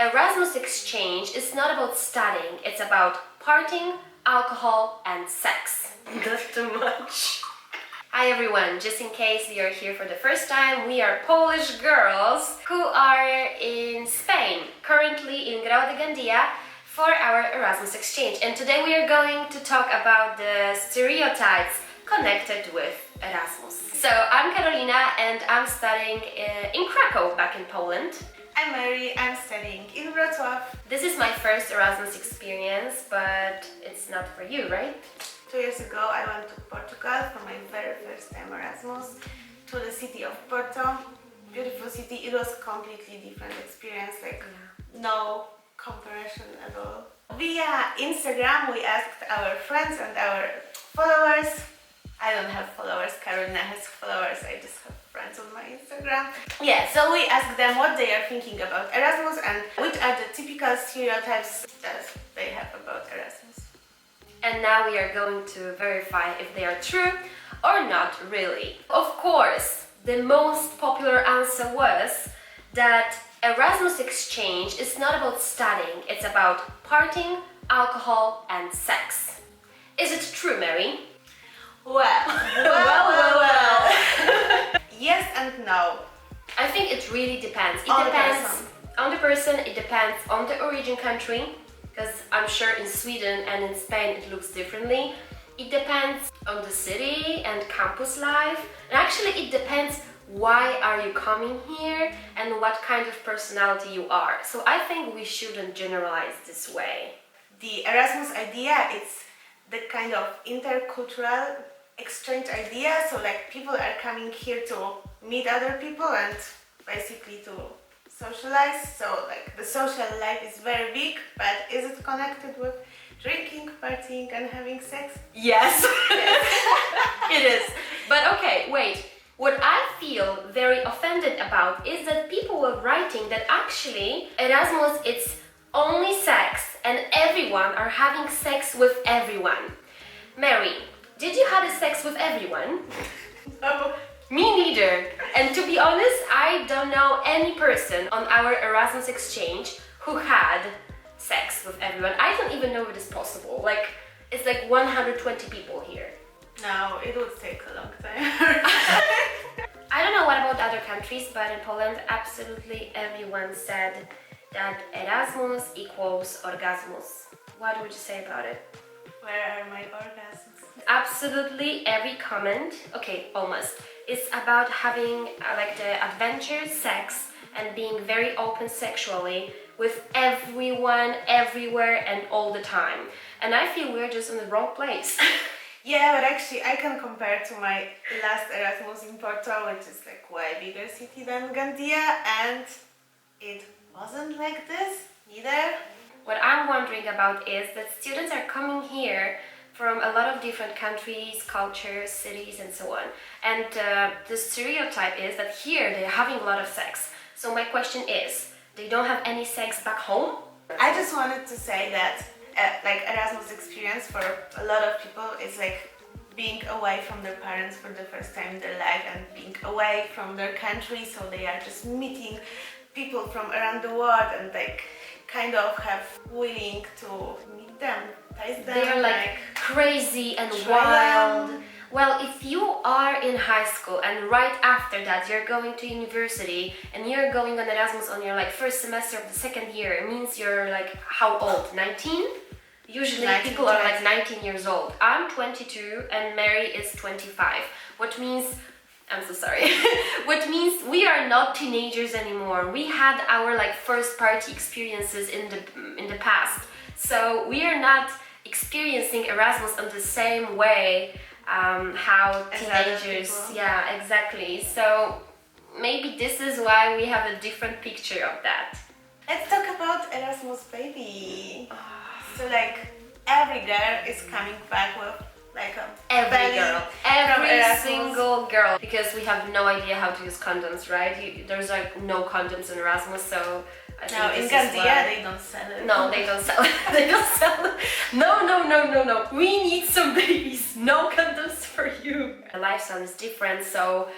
Erasmus exchange is not about studying, it's about partying, alcohol and sex. That's too much. Hi everyone, just in case you are here for the first time, we are Polish girls who are in Spain, currently in Grau de Gandia for our Erasmus exchange. And today we are going to talk about the stereotypes connected with Erasmus. So I'm Karolina and I'm studying in Krakow, back in Poland. I'm Mary, I'm studying in Wrocław. This is my first Erasmus experience, but it's not for you, right? 2 years ago I went to Portugal for my very first time Erasmus to the city of Porto. Beautiful city, it was a completely different experience, no comparison at all. Via Instagram we asked our friends and our followers. I don't have followers, Karolina has followers, I just have friends on my Instagram. Yeah, so we asked them what they are thinking about Erasmus and which are the typical stereotypes that they have about Erasmus. And now we are going to verify if they are true or not really. Of course, the most popular answer was that Erasmus exchange is not about studying, it's about partying, alcohol and sex. Is it true, Mary? Well. Yes and no. I think it really depends. It On the depends person. on the person, it depends on the origin country, because I'm sure in Sweden and in Spain it looks differently. It depends on the city and campus life, and actually it depends why are you coming here and what kind of personality you are. So I think we shouldn't generalize this way. The Erasmus idea, it's the kind of intercultural exchange idea, so people are coming here to meet other people and basically to socialize, so the social life is very big, but is it connected with drinking, partying and having sex? Yes, it is. But okay, wait. What I feel very offended about is that people were writing that actually Erasmus it's only sex and everyone are having sex with everyone. Mary, did you have sex with everyone? No. Me neither. And to be honest, I don't know any person on our Erasmus exchange who had sex with everyone. I don't even know if it is possible. It's 120 people here. No, it would take a long time. I don't know what about other countries, but in Poland, absolutely everyone said that Erasmus equals Orgasmus. What would you say about it? Where are my orgasms? Absolutely every comment, okay, almost, is about having the adventure, sex, and being very open sexually with everyone, everywhere, and all the time. And I feel we're just in the wrong place. Yeah, but actually I can compare to my last Erasmus in Porto, which is way bigger city than Gandia, and it wasn't like this neither. What I'm wondering about is that students are coming here from a lot of different countries, cultures, cities and so on. And the stereotype is that here they're having a lot of sex. So my question is, they don't have any sex back home? I just wanted to say that Erasmus experience for a lot of people is being away from their parents for the first time in their life and being away from their country, so they are just meeting people from around the world and kind of have willing to meet them, taste them. They are crazy and try wild. them. Well, if you are in high school and right after that you're going to university and you're going on Erasmus on your first semester of the second year, it means you're how old? 19? Usually 19, people are 20. 19 years old. I'm 22 and Mary is 25. What means, I'm so sorry. What means we are not teenagers anymore. We had our first party experiences in the past. So we are not experiencing Erasmus in the same way how As other teenagers, people. yeah, exactly. So maybe this is why we have a different picture of that. Let's talk about Erasmus, baby. So every girl is coming back with Every belly girl, from every Erasmus. single girl, because we have no idea how to use condoms, right? There's no condoms in Erasmus, so I think No, in this is Gandia why- they don't sell it. No, they don't sell it. They don't sell it. No. We need some babies. No condoms for you. The lifestyle is different, so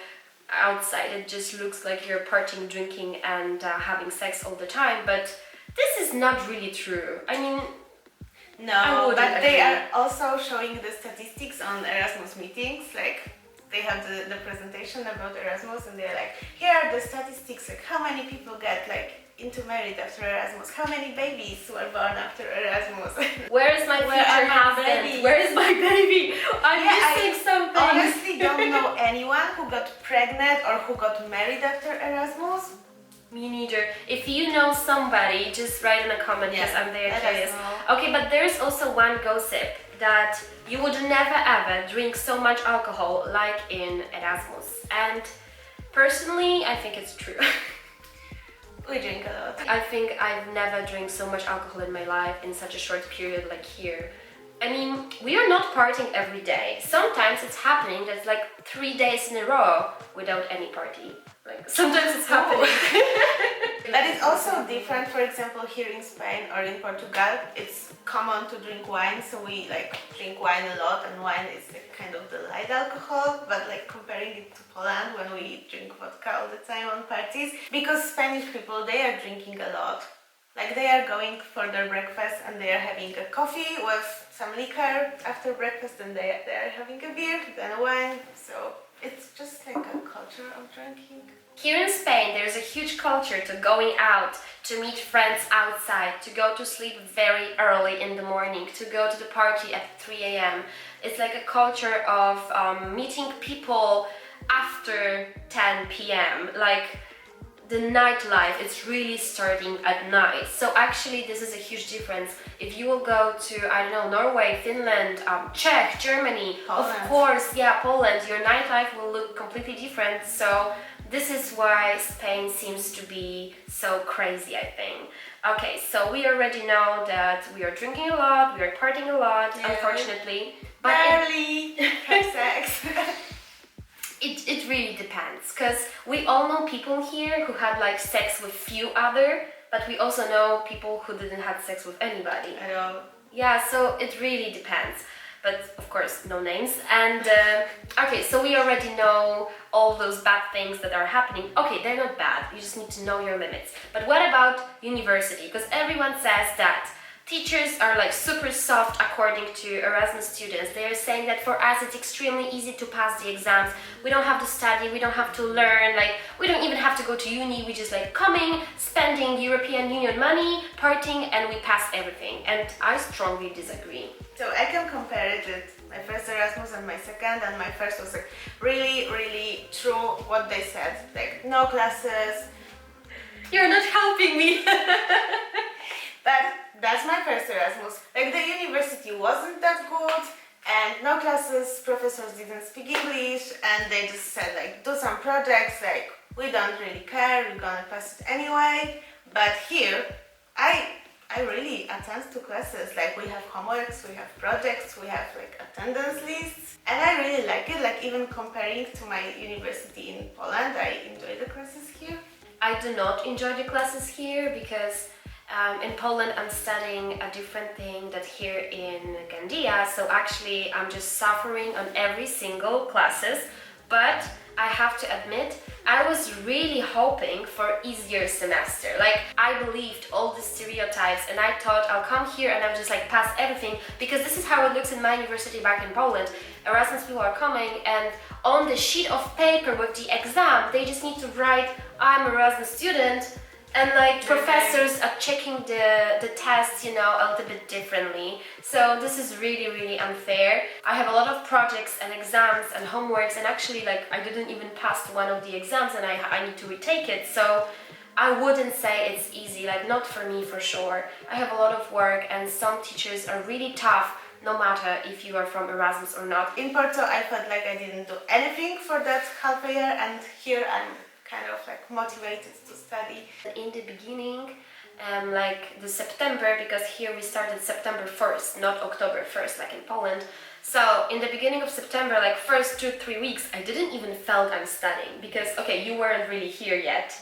outside it just looks like you're partying, drinking, and having sex all the time. But is not really true. I mean, I No, wouldn't but they agree. are also showing the statistics on Erasmus meetings. Like they have the presentation about Erasmus, and they're like, here are the statistics. Like how many people get like into married after Erasmus? How many babies were born after Erasmus? where is my Where future are my husband? babies? Where is my baby? I'm missing something. Honestly don't know anyone who got pregnant or who got married after Erasmus. Me neither. If you know somebody, just write in a comment because Yeah, I'm very let us curious. know. Okay, but there's also one gossip that you would never ever drink so much alcohol like in Erasmus. And personally, I think it's true. We drink a lot. I think I've never drank so much alcohol in my life in such a short period like here. I mean, we are not partying every day. Sometimes it's happening that's like 3 days in a row without any party. Like sometimes it's happening. But it's also different, for example, here in Spain or in Portugal, it's common to drink wine, so we like drink wine a lot, and wine is like kind of the light alcohol, but like comparing it to Poland when we drink vodka all the time on parties, because Spanish people, they are drinking a lot. Like they are going for their breakfast and they are having a coffee with some liquor after breakfast, and they are having a beer, then a wine, so it's just like a culture of drinking. Here in Spain, there's a huge culture to going out, to meet friends outside, to go to sleep very early in the morning, to go to the party at 3 a.m. It's like a culture of meeting people after 10 p.m. Like the nightlife, it's really starting at night. So actually this is a huge difference. If you will go to, I don't know, Norway, Finland, Czech, Germany, Poland. of course, yeah, Poland, your nightlife will look completely different. So this is why Spain seems to be so crazy, I think. Okay, so we already know that we are drinking a lot, we are partying a lot, Yeah. unfortunately. But Barely have sex. it really depends, because we all know people here who had like sex with few other, but we also know people who didn't have sex with anybody. I know. Yeah, so it really depends. But of course, no names. And okay, so we already know all those bad things that are happening. Okay, they're not bad, you just need to know your limits. But what about university? Because everyone says that teachers are like super soft according to Erasmus students. They are saying that for us it's extremely easy to pass the exams. We don't have to study, we don't have to learn, like we don't even have to go to uni. We just like coming, spending European Union money, partying, and we pass everything. And I strongly disagree. So I can compare it with my first Erasmus and my second, and my first was like really, really true what they said. Like no classes. You're not helping me. But that's my first Erasmus. Like the university wasn't that good, and no classes, professors didn't speak English, and they just said like do some projects, like we don't really care, we're gonna pass it anyway. But here, I really attend to classes, like we have homeworks, we have projects, we have like attendance lists, and I really like it. Like even comparing to my university in Poland, I enjoy the classes here. I do not enjoy the classes here because in Poland I'm studying a different thing than here in Gandia, so actually I'm just suffering on every single classes. But I have to admit, I was really hoping for easier semester. Like I believed all the stereotypes and I thought I'll come here and I'll just like pass everything, because this is how it looks in my university back in Poland. Erasmus people are coming and on the sheet of paper with the exam they just need to write I'm an Erasmus student, and like professors are checking the tests, you know, a little bit differently. So this is really, really unfair. I have a lot of projects and exams and homeworks, and actually like I didn't even pass one of the exams and I need to retake it. So I wouldn't say it's easy, like not for me for sure. I have a lot of work and some teachers are really tough, no matter if you are from Erasmus or not. In Porto, I felt like I didn't do anything for that half a year, and here I'm kind of like motivated to study. In the beginning, like the September, because here we started September 1st, not October 1st like in Poland. So in the beginning of September, like first 2-3 weeks, I didn't even felt I'm studying, because okay, you weren't really here yet.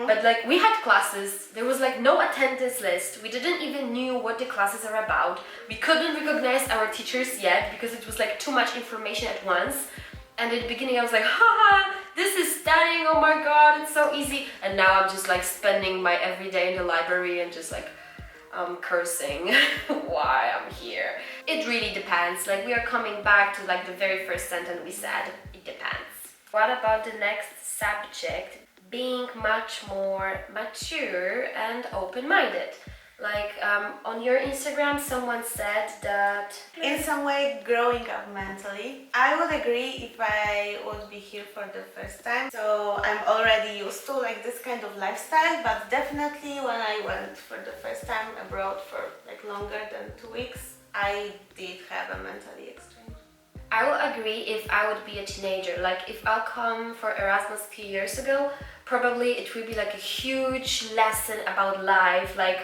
But like we had classes, there was like no attendance list, we didn't even knew what the classes are about, we couldn't recognize our teachers yet because it was like too much information at once. And in the beginning I was like, haha, this is studying, oh my god, it's so easy. And now I'm just like spending my everyday in the library and just like cursing why I'm here. It really depends. Like, we are coming back to like the very first sentence we said. It depends. What about the next subject? Being much more mature and open-minded. Like, on your Instagram someone said that in some way growing up mentally. I would agree if I would be here for the first time. So I'm already used to like this kind of lifestyle, but definitely when I went for the first time abroad for like longer than 2 weeks, I did have a mentally exchange. I will agree if I would be a teenager. Like, if I'll come for Erasmus a few years ago, probably it would be like a huge lesson about life, like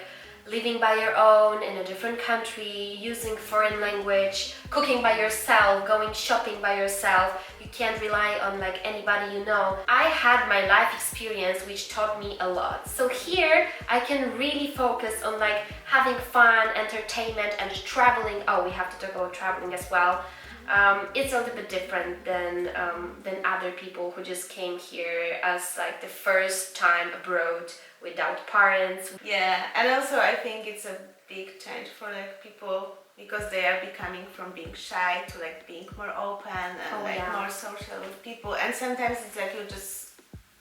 living by your own in a different country, using foreign language, cooking by yourself, going shopping by yourself. You can't rely on like anybody you know. I had my life experience which taught me a lot. So here I can really focus on like having fun, entertainment and traveling. Oh, we have to talk about traveling as well. It's a little bit different than other people who just came here as like the first time abroad without parents. Yeah, and also I think it's a big change for like people because they are becoming from being shy to like being more open and more social with people. And sometimes it's like you just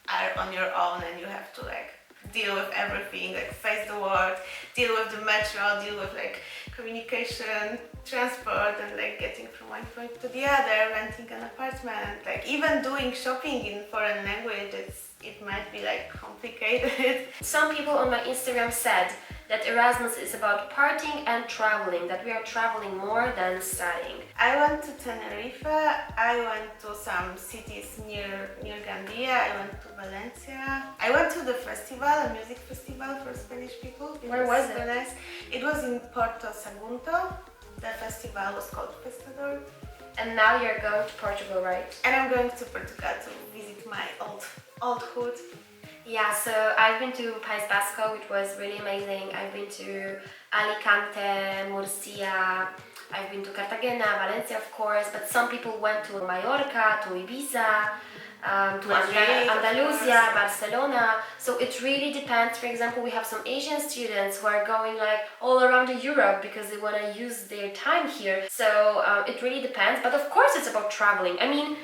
are on your own and you have to like deal with everything, like face the world, deal with the metro, deal with like communication, transport, and like getting from one point to the other, renting an apartment, like even doing shopping in foreign language, it might be like complicated. Some people on my Instagram said that Erasmus is about partying and traveling, that we are traveling more than studying. I went to Tenerife, I went to some cities near Gandia, I went to Valencia. I went to the festival, a music festival for Spanish people. Where was it? Nice. It was in Porto Sagunto. The festival was called Festador. And now you're going to Portugal, right? And I'm going to Portugal to visit my old hood. Yeah, so I've been to País Vasco, which was really amazing. I've been to Alicante, Murcia, I've been to Cartagena, Valencia of course, but some people went to Mallorca, to Ibiza, to Madrid, Andalusia, Barcelona. So it really depends. For example, we have some Asian students who are going like all around Europe because they want to use their time here. So it really depends, but of course it's about traveling. I mean,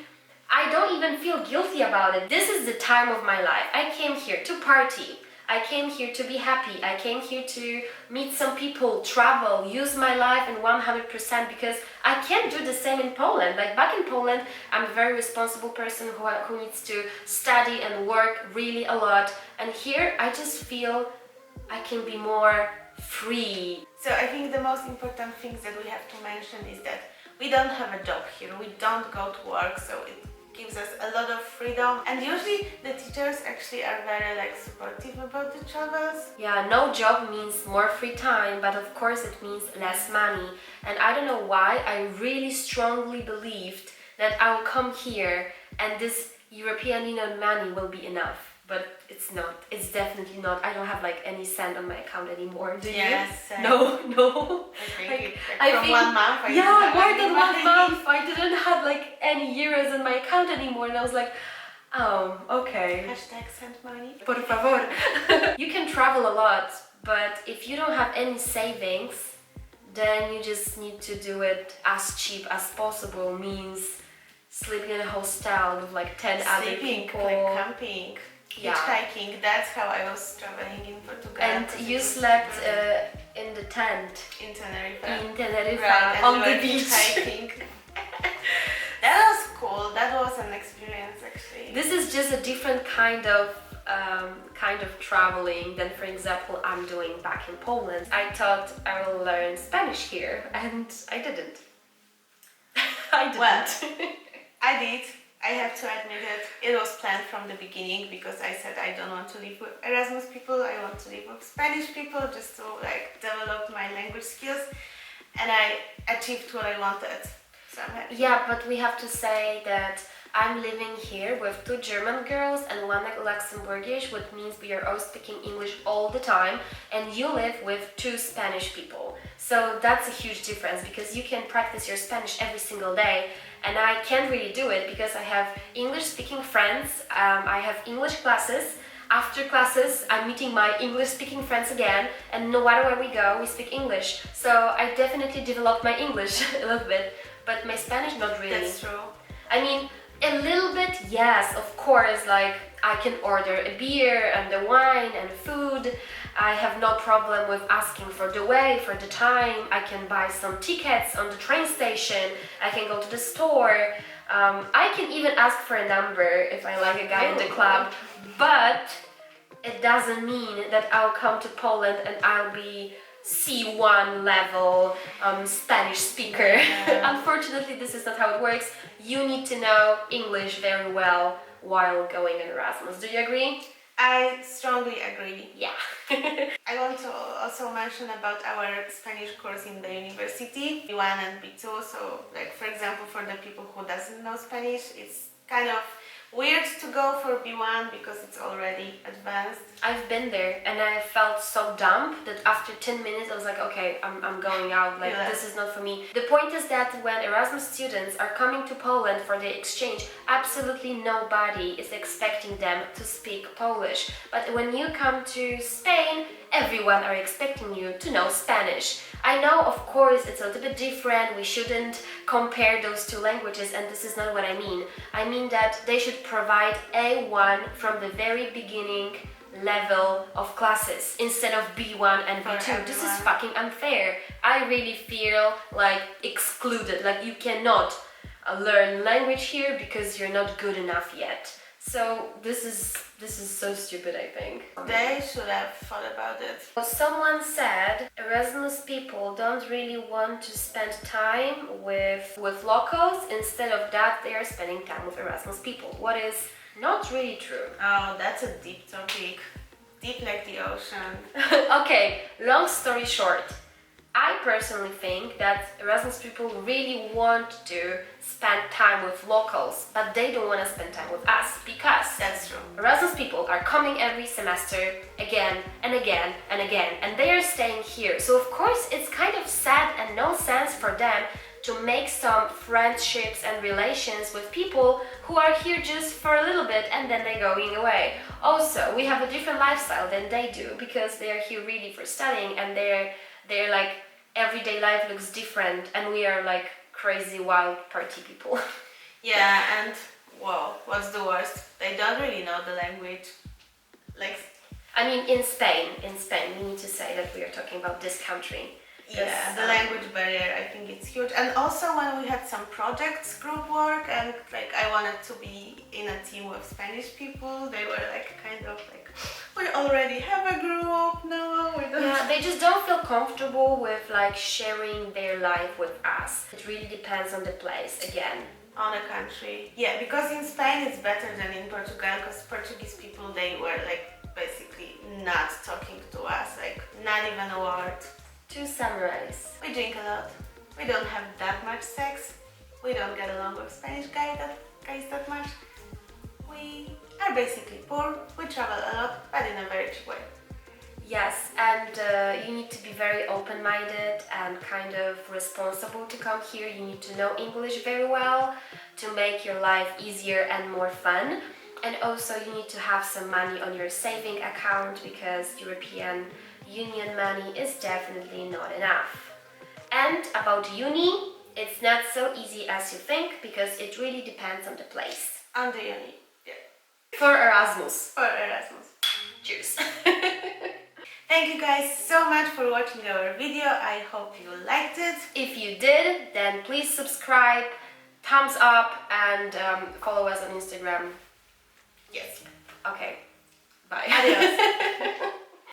I don't even feel guilty about it. This is the time of my life. I came here to party. I came here to be happy. I came here to meet some people, travel, use my life in 100% because I can't do the same in Poland. Like back in Poland, I'm a very responsible person who needs to study and work really a lot. And here I just feel I can be more free. So I think the most important things that we have to mention is that we don't have a job here. We don't go to work, so it gives us a lot of freedom, and usually the teachers actually are very like supportive about the travels. Yeah, no job means more free time, but of course it means less money. And I don't know why, I really strongly believed that I will come here and this European Union money will be enough. But it's not. It's definitely not. I don't have like any cent on my account anymore. Do you? Yes. No. I think from 1 month. More than 1 month. I didn't have like any euros in my account anymore, and I was like, oh, okay. Hashtag send money. Por favor. You can travel a lot, but if you don't have any savings, then you just need to do it as cheap as possible. Means sleeping in a hostel with like 10 other people. Like camping. Yeah. Hitchhiking, that's how I was traveling in Portugal. And you slept in the tent in Tenerife. Right, on the beach. Hitchhiking. That was cool. That was an experience actually. This is just a different kind of traveling than, for example, I'm doing back in Poland. I thought I will learn Spanish here, and I didn't. Well, I did. I have to admit it, it was planned from the beginning because I said I don't want to live with Erasmus people, I want to live with Spanish people just to like develop my language skills, and I achieved what I wanted, so I'm happy. Yeah, but we have to say that I'm living here with 2 German girls and 1 Luxembourgish, which means we are all speaking English all the time, and you live with 2 Spanish people. So that's a huge difference because you can practice your Spanish every single day. And I can't really do it because I have English-speaking friends, I have English classes, After classes, I'm meeting my English-speaking friends again, and no matter where we go, we speak English. So I definitely developed my English a little bit, but my Spanish not really. That's true. I mean, a little bit, yes, of course, like I can order a beer and the wine and food. I have no problem with asking for the way, for the time. I can buy some tickets on the train station. I can go to the store. I can even ask for a number if I like a guy in the club. But it doesn't mean that I'll come to Poland and I'll be C1 level Spanish speaker. Yeah. Unfortunately, this is not how it works. You need to know English very well while going in Erasmus. Do you agree? I strongly agree. Yeah. I want to also mention about our Spanish course in the university, B1 and B2. So, like for example, for the people who doesn't know Spanish, it's kind of weird to go for B1 because it's already advanced. I've been there and I felt so dumb that after 10 minutes I was like, okay, I'm going out, like Yeah. this is not for me. The point is that when Erasmus students are coming to Poland for the exchange, absolutely nobody is expecting them to speak Polish. But when you come to Spain, everyone are expecting you to know Spanish. I know, of course, it's a little bit different, we shouldn't compare those two languages, and this is not what I mean. I mean that they should provide A1 from the very beginning level of classes instead of B1 and For B2. This is everyone. fucking unfair. I really feel like excluded, like you cannot learn language here because you're not good enough yet. So this is so stupid, I think. They should have thought about it. Someone said Erasmus people don't really want to spend time with locals. Instead of that, they are spending time with Erasmus people. What is not really true. Oh, that's a deep topic. Deep like the ocean. Okay, long story short. I personally think that Erasmus people really want to spend time with locals, but they don't want to spend time with us because That's true. Erasmus people are coming every semester again and again and again, and they are staying here. So of course it's kind of sad and no sense for them to make some friendships and relations with people who are here just for a little bit and then they're going away. Also, we have a different lifestyle than they do because they are here really for studying, and they're like everyday life looks different, and we are like crazy wild party people. Yeah, and well, what's the worst? They don't really know the language. Like, I mean, in Spain, we need to say that we are talking about this country. yeah, the language barrier, I think it's huge. And also when we had some projects, group work, and like I wanted to be in a team with Spanish people, they were like kind of like, we already have a group, no, we don't. Yeah, they just don't feel comfortable with like sharing their life with us. It really depends on the place again. On a country. Yeah, because in Spain it's better than in Portugal, because Portuguese people, they were like basically not talking to us, like not even a word. To summarize. We drink a lot. We don't have that much sex. We don't get along with Spanish guys that much. We are basically poor. We travel a lot, but in a very cheap way. Yes, and you need to be very open-minded and kind of responsible to come here. You need to know English very well to make your life easier and more fun. And also you need to have some money on your saving account because European Union money is definitely not enough. And about uni, it's not so easy as you think because it really depends on the place. On the uni, yeah. For Erasmus. For Erasmus. Cheers. Thank you guys so much for watching our video. I hope you liked it. If you did, then please subscribe, thumbs up, and follow us on Instagram.